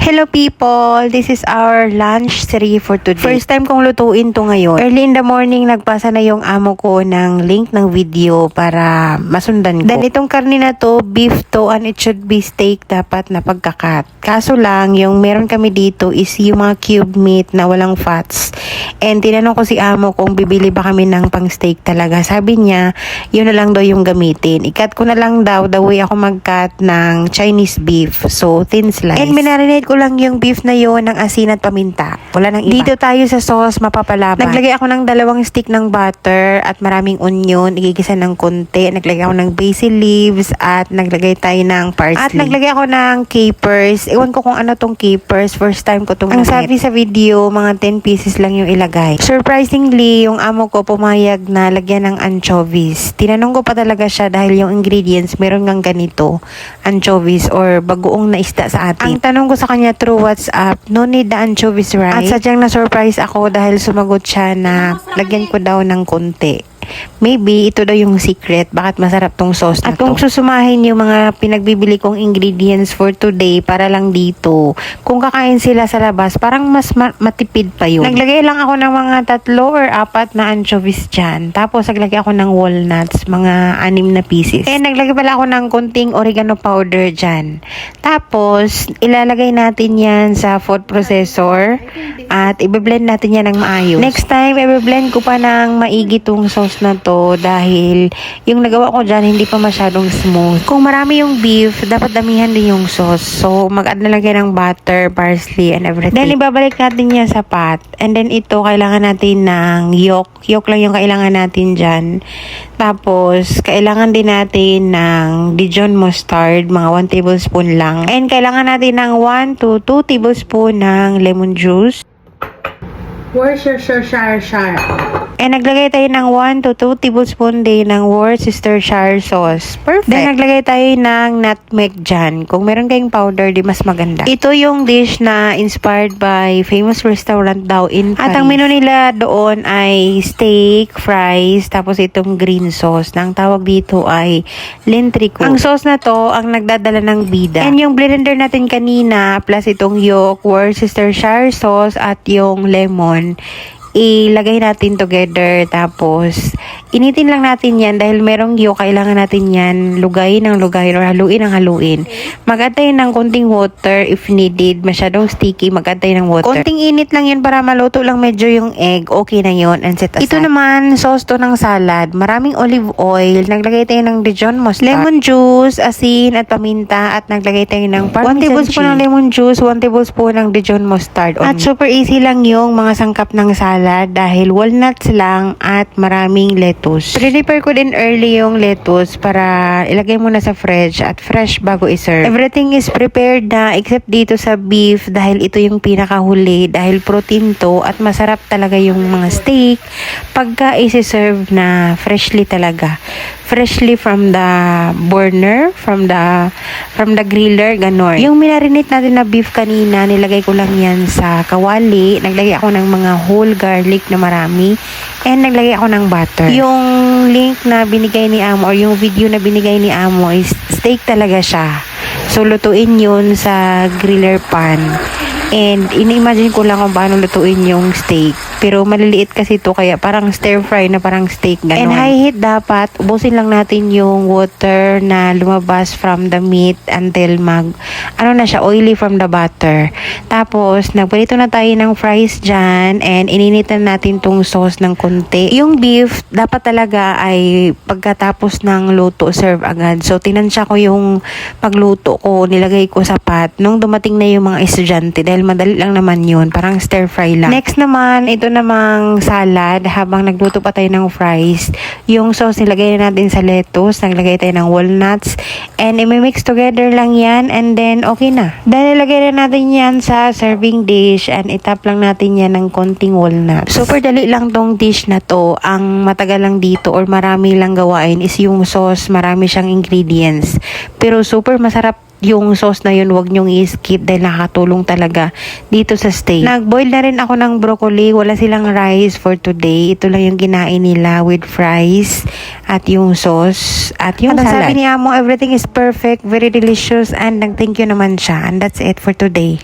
Hello people! This is our lunch series for today. First time kong lutuin to ngayon. Early in the morning, nagpasa na yung amo ko ng link ng video para masundan ko. Then itong karne na to, beef to and it should be steak dapat na pagkakat. Kaso lang, yung meron kami dito is yung mga cube meat na walang fats. And tinanong ko si amo kung bibili ba kami ng pang steak talaga. Sabi niya, yun na lang daw yung gamitin. I-cut ko na lang daw, the way ako mag-cut ng Chinese beef. So, thin slice. And minarinate ko lang yung beef na yon ng asin at paminta. Wala nang iba. Dito tayo sa sauce, mapapalaban. Naglagay ako ng 2 stick ng butter at maraming onion. Igigisa ng konti. Naglagay ako ng basil leaves at naglagay tayo ng parsley. At naglagay ako ng capers. Ewan ko kung ano tong capers. First time ko tong Ang sabi sa video, mga 10 pieces lang yung ilagay. Surprisingly, yung amo ko pumayag na lagyan ng anchovies. Tinanong ko pa talaga siya dahil yung ingredients meron ngang ganito. Anchovies or bagoong na isda sa atin. Ang tanong ko sa kanya through WhatsApp, no need the anchovies, right? At sadyang na-surprise ako dahil sumagot siya na lagyan ko daw ng konti. Maybe ito daw yung secret bakit masarap tong sauce na to. At kung susumahin yung mga pinagbibili kong ingredients for today para lang dito, kung kakain sila sa labas, parang mas matipid pa yun. Naglagay lang ako ng mga 3 or 4 na anchovies dyan. Tapos naglagay ako ng walnuts, mga 6 na pieces. And naglagay pala ako ng konting oregano powder dyan. Tapos ilalagay natin yan sa food processor at i-blend natin yan ng maayos. Next time, i-blend ko pa ng maigi tong sauce na to dahil yung nagawa ko dyan hindi pa masyadong smooth. Kung marami yung beef, dapat damihan din yung sauce. So, mag-add na lang ng butter, parsley, and everything. Then, ibabalik natin yan sa pot. And then, ito, kailangan natin ng yolk. Yolk lang yung kailangan natin dyan. Tapos, kailangan din natin ng Dijon mustard, mga 1 tablespoon lang. And, kailangan natin ng 1 to 2 tablespoon ng lemon juice. Where's your Worcestershire? And naglagay tayo ng 1 to 2 tablespoon din ng Worcestershire sauce. Perfect. Then naglagay tayo ng nutmeg dyan. Kung meron kayong powder, di mas maganda. Ito yung dish na inspired by famous restaurant daw in Paris. At ang menu nila doon ay steak, fries, tapos itong green sauce. Na ang tawag dito ay lentrico. Ang sauce na to, ang nagdadala ng bida. And yung blender natin kanina, plus itong yolk, Worcestershire sauce, at yung lemon, ilagay natin together. Tapos initin lang natin yan dahil merong yolk, kailangan natin yan lugayin ng lugayin or haluin ng haluin. Mag-add tayo ng konting water if needed. Masyadong sticky, mag-add tayo ng water. Konting init lang yan para maluto lang medyo yung egg. Okay na yun and set aside. Ito naman, sauce to ng salad. Maraming olive oil. Naglagay tayo ng Dijon mustard, lemon juice, asin at paminta, at naglagay tayo ng 1 tablespoon ng lemon juice, 1 tablespoon ng Dijon mustard. At super easy lang yung mga sangkap ng salad dahil walnuts lang at maraming lettuce. Prepare ko din early yung lettuce para ilagay muna sa fridge at fresh bago iserve. Everything is prepared na except dito sa beef dahil ito yung pinakahuli dahil protein to at masarap talaga yung mga steak pagka isi-serve na freshly talaga. Freshly from the burner, from the griller, ganon. Yung minarinate natin na beef kanina, nilagay ko lang yan sa kawali. Naglagay ako ng mga whole garlic na marami. And naglagay ako ng butter. Yung link na binigay ni Amo or yung video na binigay ni Amo is steak talaga siya. So, lutuin yun sa griller pan. And ini-imagine ko lang kung paano lutuin yung steak. Pero maliliit kasi ito kaya parang stir fry na parang steak ganon. And high heat dapat. Ubusin lang natin yung water na lumabas from the meat until na siya, oily from the butter. Tapos nagprito na tayo ng fries dyan and ininitan natin tong sauce ng konti. Yung beef dapat talaga ay pagkatapos ng luto serve agad. So tinansya ko yung pagluto ko, nilagay ko sa pot nung dumating na yung mga estudyante dahil madali lang naman yun, parang stir fry lang. Next naman, ito namang salad. Habang nagluto pa tayo ng fries, yung sauce nilagay na natin sa lettuce, naglagay tayo ng walnuts, and i-mix together lang yan, and then okay na. Dahil ilagay na natin yan sa serving dish and itap lang natin yan ng konting walnuts. Super dali lang tong dish na to. Ang matagal lang dito or marami lang gawain is yung sauce, marami siyang ingredients. Pero super masarap yung sauce na yun, wag nyong i-skip dahil nakakatulong talaga dito sa steak. Nag-boil na rin ako ng broccoli. Wala silang rice for today. Ito lang yung kinain nila with fries at yung sauce at yung salad. Sabi ni Amo, everything is perfect, very delicious, and nag-thank you naman siya. And that's it for today.